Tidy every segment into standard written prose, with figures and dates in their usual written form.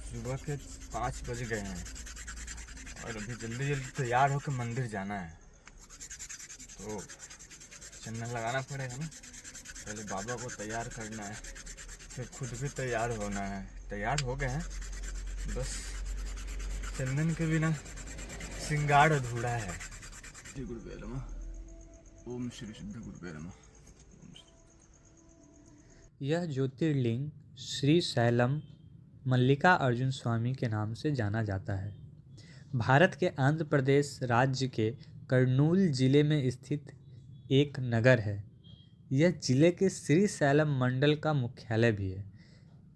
सुबह के 5 बज गए हैं और अभी जल्दी जल्दी तैयार होकर मंदिर जाना है, तो चंदन लगाना पड़ेगा ना। पहले बाबा को तैयार करना है, फिर खुद भी तैयार होना है। तैयार हो गए हैं, बस चंदन के बिना श्रृंगार अधूरा है। श्री गुरुवे नमः। ओम श्री शुद्ध गुरुवे नमः। यह ज्योतिर्लिंग श्री शैलम मल्लिकार्जुन स्वामी के नाम से जाना जाता है। भारत के आंध्र प्रदेश राज्य के कर्नूल जिले में स्थित एक नगर है। यह जिले के श्री शैलम मंडल का मुख्यालय भी है।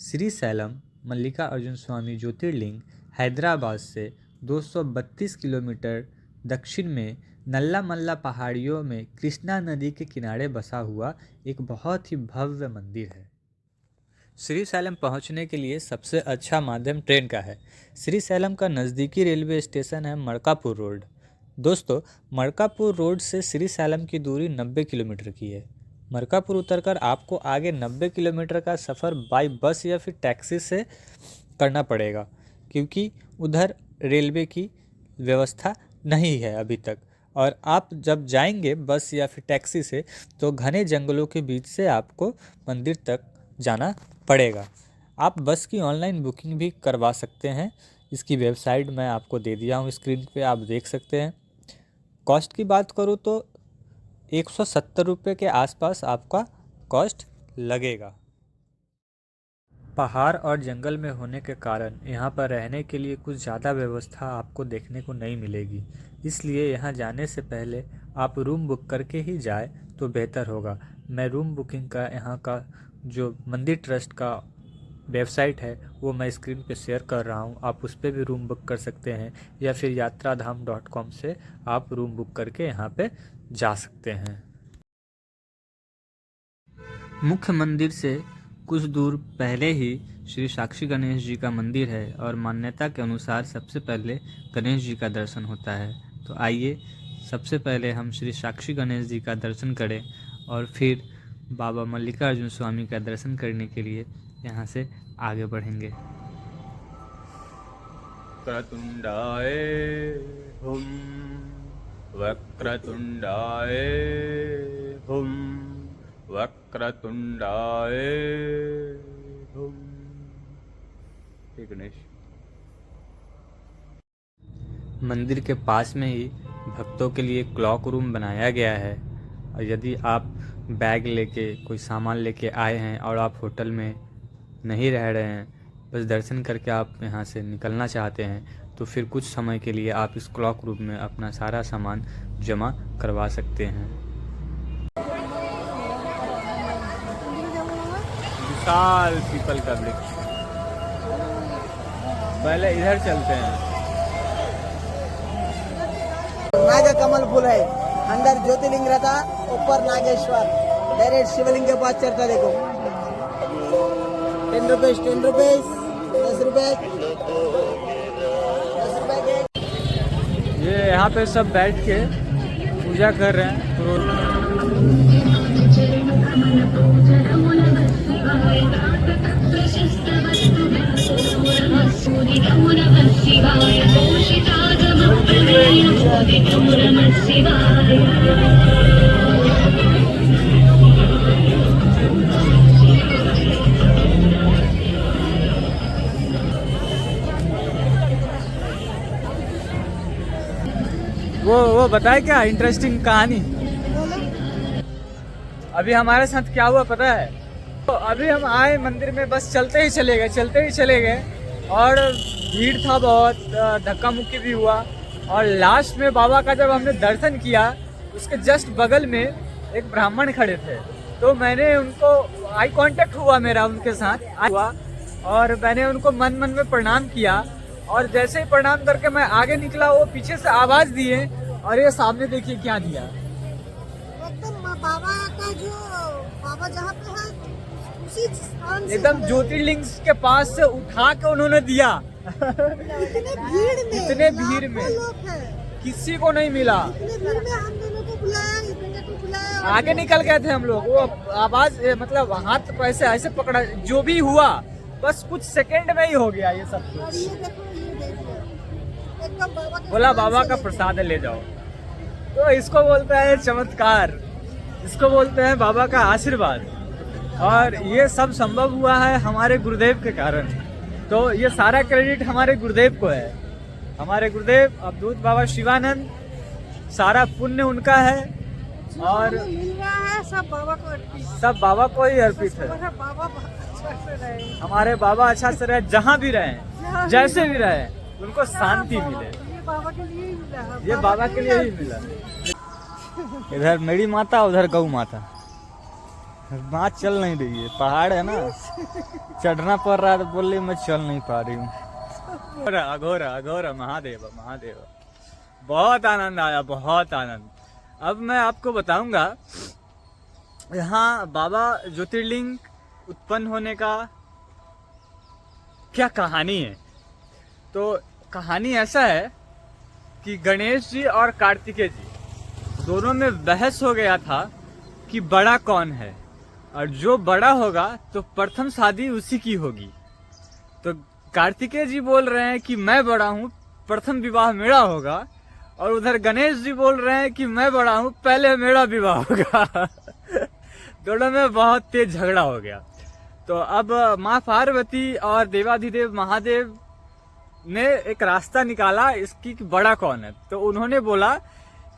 श्री शैलम मल्लिकार्जुन स्वामी ज्योतिर्लिंग हैदराबाद से 232 किलोमीटर दक्षिण में नल्लामल्ला पहाड़ियों में कृष्णा नदी के किनारे बसा हुआ एक बहुत ही भव्य मंदिर है। श्री शैलम पहुंचने के लिए सबसे अच्छा माध्यम ट्रेन का है। श्री शैलम का नज़दीकी रेलवे स्टेशन है मरकापुर रोड। दोस्तों, मरकापुर रोड से श्री शैलम की दूरी 90 किलोमीटर की है। मरकापुर उतरकर आपको आगे 90 किलोमीटर का सफ़र बाई बस या फिर टैक्सी से करना पड़ेगा, क्योंकि उधर रेलवे की व्यवस्था नहीं है अभी तक। और आप जब जाएंगे बस या फिर टैक्सी से, तो घने जंगलों के बीच से आपको मंदिर तक जाना पड़ेगा। आप बस की ऑनलाइन बुकिंग भी करवा सकते हैं। इसकी वेबसाइट मैं आपको दे दिया हूँ, स्क्रीन पे आप देख सकते हैं। कॉस्ट की बात करूँ तो 170 रुपये के आसपास आपका कॉस्ट लगेगा। पहाड़ और जंगल में होने के कारण यहाँ पर रहने के लिए कुछ ज़्यादा व्यवस्था आपको देखने को नहीं मिलेगी, इसलिए यहाँ जाने से पहले आप रूम बुक करके ही जाए तो बेहतर होगा। मैं रूम बुकिंग का यहाँ का जो मंदिर ट्रस्ट का वेबसाइट है वो मैं स्क्रीन पे शेयर कर रहा हूँ, आप उस पर भी रूम बुक कर सकते हैं, या फिर yatradham.com से आप रूम बुक करके यहाँ पे जा सकते हैं। मुख्य मंदिर से कुछ दूर पहले ही श्री साक्षी गणेश जी का मंदिर है और मान्यता के अनुसार सबसे पहले गणेश जी का दर्शन होता है। तो आइए सबसे पहले हम श्री साक्षी गणेश जी का दर्शन करें और फिर बाबा मल्लिकार्जुन स्वामी का दर्शन करने के लिए यहाँ से आगे बढ़ेंगे। वक्रतुंडाय हुम, वक्रतुंडाय हुम, वक्रतुंडाय हुम। हे गणेश। मंदिर के पास में ही भक्तों के लिए क्लॉक रूम बनाया गया है, और यदि आप बैग लेके कोई सामान लेके आए हैं और आप होटल में नहीं रह रहे हैं, बस दर्शन करके आप यहाँ से निकलना चाहते हैं, तो फिर कुछ समय के लिए आप इस क्लॉक रूम में अपना सारा सामान जमा करवा सकते हैं। विशाल पीपल का वृक्ष। पहले इधर चलते हैं। नाग कमल फूल है, अंदर ज्योतिर्लिंग रहता, ऊपर नागेश्वर। डायरेक्ट शिवलिंग के पास चढ़ता। देखो 10 रुपए 10 रुपए 10 रुपए 10 रुपए के। ये यहाँ पे सब बैठ के पूजा कर रहे हैं। वो बताए क्या इंटरेस्टिंग कहानी। अभी हमारे साथ क्या हुआ पता है? तो अभी हम आए मंदिर में, बस चलते ही चले गए और भीड़ था बहुत, धक्का मुक्की भी हुआ। और लास्ट में बाबा का जब हमने दर्शन किया, उसके जस्ट बगल में एक ब्राह्मण खड़े थे, तो मैंने उनको आई कांटेक्ट हुआ मेरा उनके साथ हुआ, और मैंने उनको मन में प्रणाम किया। और जैसे ही प्रणाम करके मैं आगे निकला, वो पीछे से आवाज़ दिए, और ये सामने देखिए क्या दिया। बाबा का जो बाबा जहाँ पे है उसी स्थान से एकदम ज्योतिर्लिंग के पास से उठा के उन्होंने दिया। इतने भीड़ में लोग हैं, किसी को नहीं मिला। इतने भीड़ में हम दोनों को बुलाया, आगे निकल गए थे हम लोग। वो आवाज मतलब हाथ ऐसे पकड़ा, जो भी हुआ बस कुछ सेकंड में ही हो गया ये सब और कुछ। ये देखो, ये देखो एकदम बाबा के बोला समान बाबा से का देखो। प्रसाद है, ले जाओ। तो इसको बोलते हैं चमत्कार, इसको बोलते हैं बाबा का आशीर्वाद। और ये सब संभव हुआ है हमारे गुरुदेव के कारण। तो ये सारा क्रेडिट हमारे गुरुदेव को है। हमारे गुरुदेव अवधूत बाबा शिवानंद, सारा पुण्य उनका है जो और हमें मिल रहा है सब बाबा को अर्पित। सब बाबा को ही अर्पित है। हमारा बाबा बहुत अच्छा से रहे। हमारे बाबा अच्छा से रहे, जहाँ भी रहे, जैसे भी रहे, उनको शांति मिले। ये बाबा के लिए ही मिला है। ये बाबा के लिए ही मिला। इधर मेरी माता, उधर गौ माता। माँ चल नहीं रही है, पहाड़ है ना, चढ़ना पड़ रहा है तो बोल रही मैं चल नहीं पा रही हूँ। अघोरा अघोरा महादेव महादेव, बहुत आनंद आया, बहुत आनंद। अब मैं आपको बताऊंगा यहाँ बाबा ज्योतिर्लिंग उत्पन्न होने का क्या कहानी है। तो कहानी ऐसा है कि गणेश जी और कार्तिकेय जी दोनों में बहस हो गया था कि बड़ा कौन है, और जो बड़ा होगा तो प्रथम शादी उसी की होगी। तो कार्तिकेय जी बोल रहे हैं कि मैं बड़ा हूँ, प्रथम विवाह मेरा होगा, और उधर गणेश जी बोल रहे हैं कि मैं बड़ा हूँ, पहले मेरा विवाह होगा। दोनों में बहुत तेज झगड़ा हो गया। तो अब माँ पार्वती और देवाधिदेव महादेव ने एक रास्ता निकाला इसकी कि बड़ा कौन है। तो उन्होंने बोला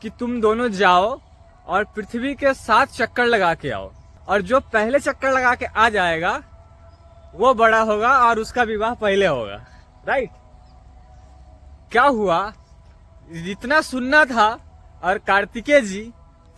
कि तुम दोनों जाओ और पृथ्वी के 7 चक्कर लगा के आओ, और जो पहले चक्कर लगा के आ जाएगा वो बड़ा होगा और उसका विवाह पहले होगा। राइट? क्या हुआ, जितना सुनना था, और कार्तिकेय जी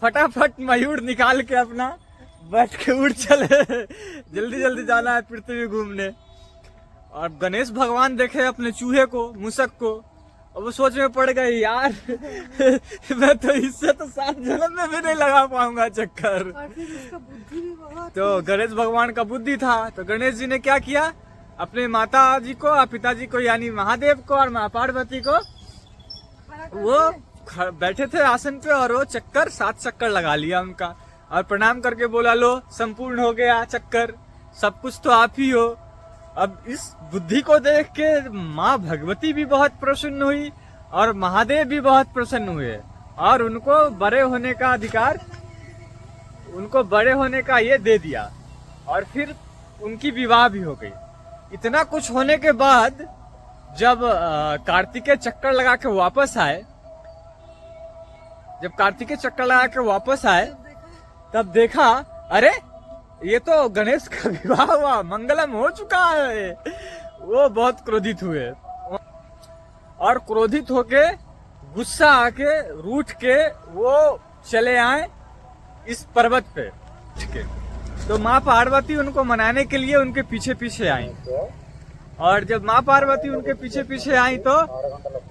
फटाफट मयूर निकाल के अपना बैठ के उड़ चले। जल्दी जल्दी जाना है पृथ्वी घूमने। और गणेश भगवान देखे अपने चूहे को, मूसक को, और वो सोच में पड़ गए यार मैं तो इससे तो 7 जन्म में भी नहीं लगा पाऊंगा चक्कर। और फिर उसका बुद्धि भी बहुत तो गणेश भगवान का बुद्धि था, तो गणेश जी ने क्या किया, अपने माता जी को और पिताजी को यानी महादेव को और माँ पार्वती को, वो बैठे थे आसन पे और वो 7 चक्कर लगा लिया उनका, और प्रणाम करके बोला लो संपूर्ण हो गया चक्कर, सब कुछ तो आप ही हो। अब इस बुद्धि को देख के माँ भगवती भी बहुत प्रसन्न हुई और महादेव भी बहुत प्रसन्न हुए, और उनको बड़े होने का अधिकार, उनको बड़े होने का ये दे दिया, और फिर उनकी विवाह भी हो गई। इतना कुछ होने के बाद जब कार्तिकेय चक्कर लगा के वापस आए, जब कार्तिकेय चक्कर लगा के वापस आए, तब देखा अरे ये तो गणेश का विवाह हुआ, मंगलम हो चुका है। वो बहुत क्रोधित हुए, और क्रोधित होके गुस्सा आके रूठ के वो चले आए इस पर्वत पे। ठीक है, तो माँ पार्वती उनको मनाने के लिए उनके पीछे पीछे आई, और जब माँ पार्वती उनके पीछे पीछे आई तो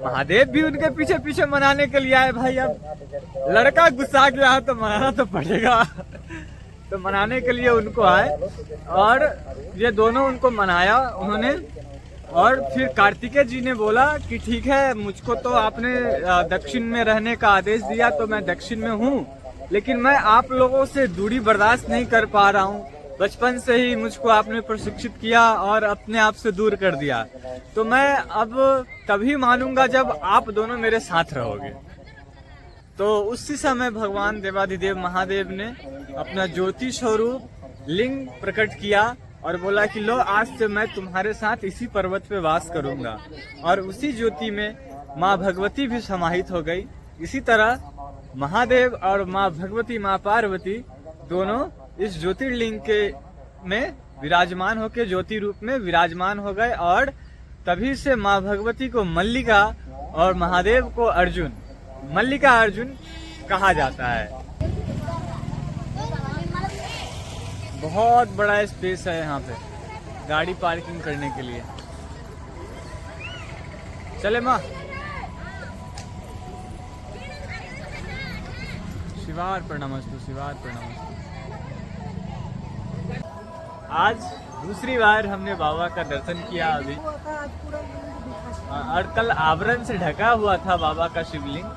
महादेव भी उनके पीछे पीछे मनाने के लिए आए। भाई अब लड़का गुस्सा गया तो मनाना तो पड़ेगा। तो मनाने के लिए उनको आए, और ये दोनों उनको मनाया उन्होंने। और फिर कार्तिकेय जी ने बोला कि ठीक है, मुझको तो आपने दक्षिण में रहने का आदेश दिया तो मैं दक्षिण में हूँ, लेकिन मैं आप लोगों से दूरी बर्दाश्त नहीं कर पा रहा हूँ। बचपन से ही मुझको आपने प्रशिक्षित किया और अपने आप से दूर कर दिया, तो मैं अब तभी मानूंगा जब आप दोनों मेरे साथ रहोगे। तो उसी समय भगवान देवाधिदेव महादेव ने अपना ज्योति स्वरूप लिंग प्रकट किया और बोला कि लो आज से मैं तुम्हारे साथ इसी पर्वत पे वास करूंगा, और उसी ज्योति में माँ भगवती भी समाहित हो गई। इसी तरह महादेव और माँ भगवती, माँ पार्वती दोनों इस ज्योतिर्लिंग के में विराजमान होकर ज्योति रूप में विराजमान हो गए, और तभी से माँ भगवती को मल्लिका और महादेव को अर्जुन, मल्लिका अर्जुन कहा जाता है। बहुत बड़ा स्पेस है यहाँ पे गाड़ी पार्किंग करने के लिए। चले माँ, शिवार प्रणामस्तु, शिवार प्रणामस्तु। आज दूसरी बार हमने बाबा का दर्शन किया अभी, हुआ था, आज पूरा लिंग दिखा। और कल आवरण से ढका हुआ था बाबा का शिवलिंग,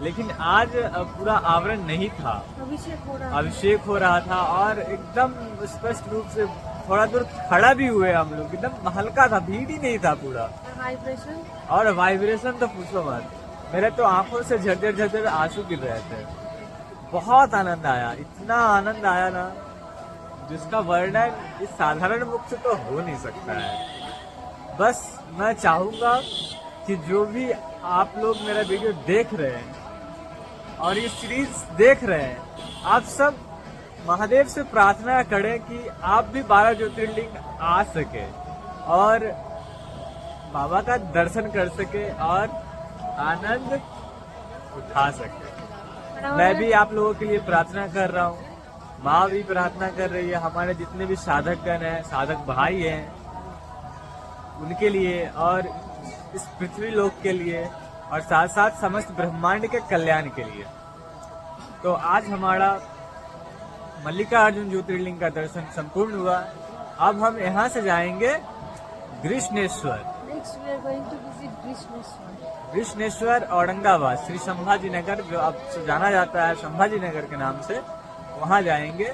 लेकिन आज पूरा आवरण नहीं था, अभिषेक हो रहा है। अभिषेक हो रहा था, और एकदम स्पष्ट रूप से थोड़ा दूर खड़ा भी हुए हम लोग, एकदम हल्का था, भीड़ ही नहीं था पूरा। वाइब्रेशन और वाइब्रेशन तो पूछो मत, मेरे तो आंखों से झरझर झरझर आंसू गिर रहे थे। बहुत आनंद आया, इतना आनंद आया ना जिसका वर्णन इस साधारण मुख से तो हो नहीं सकता है। बस मैं चाहूंगा कि जो भी आप लोग मेरा वीडियो देख रहे हैं और ये सीरीज देख रहे हैं, आप सब महादेव से प्रार्थना करें कि आप भी 12 ज्योतिर्लिंग आ सके और बाबा का दर्शन कर सके और आनंद उठा सके। मैं भी आप लोगों के लिए प्रार्थना कर रहा हूँ, माँ भी प्रार्थना कर रही है, हमारे जितने भी साधकगण हैं, साधक भाई हैं, उनके लिए और इस पृथ्वी लोक के लिए और साथ साथ समस्त ब्रह्मांड के कल्याण के लिए। तो आज हमारा मल्लिकार्जुन ज्योतिर्लिंग का दर्शन संपूर्ण हुआ। अब हम यहाँ से जाएंगे Grishneshwar. Next we are going to visit Grishneshwar. Grishneshwar Aurangabad, Shri Sambhaji Nagar, जो अब जाना जाता है संभाजी नगर के नाम से, वहाँ जाएंगे।